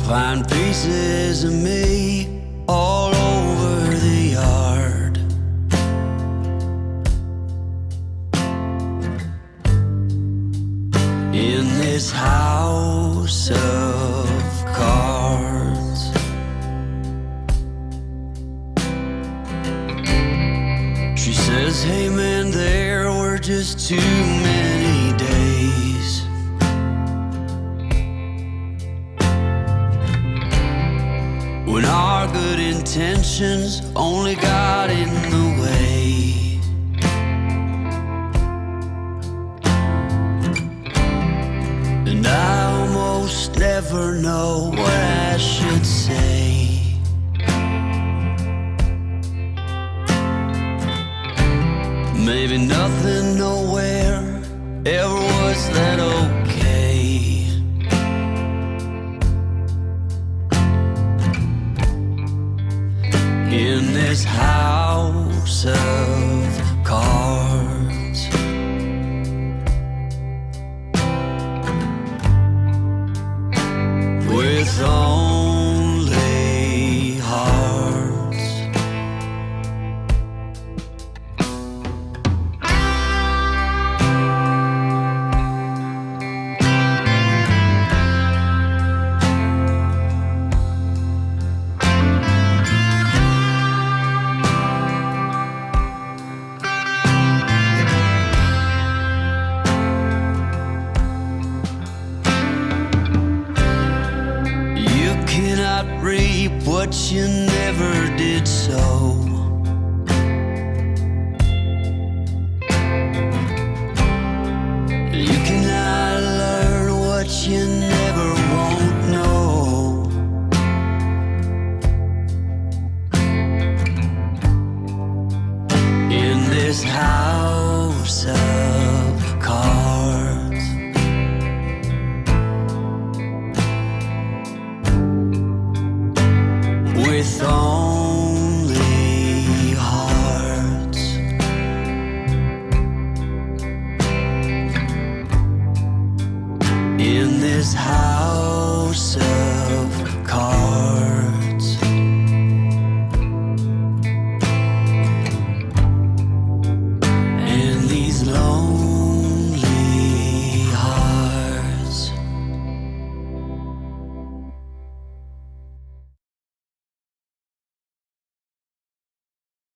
find pieces of me all over the yard. In this house of cards, she says, hey man, there were just too many days when our good intentions only got in the way. And I almost never know what I should say. Maybe nothing nowhere ever was that okay. In this house of cards, with only hearts. You cannot reap what you never did sow. You cannot learn what you never won't know. In this house of cards, with only hearts. In this house of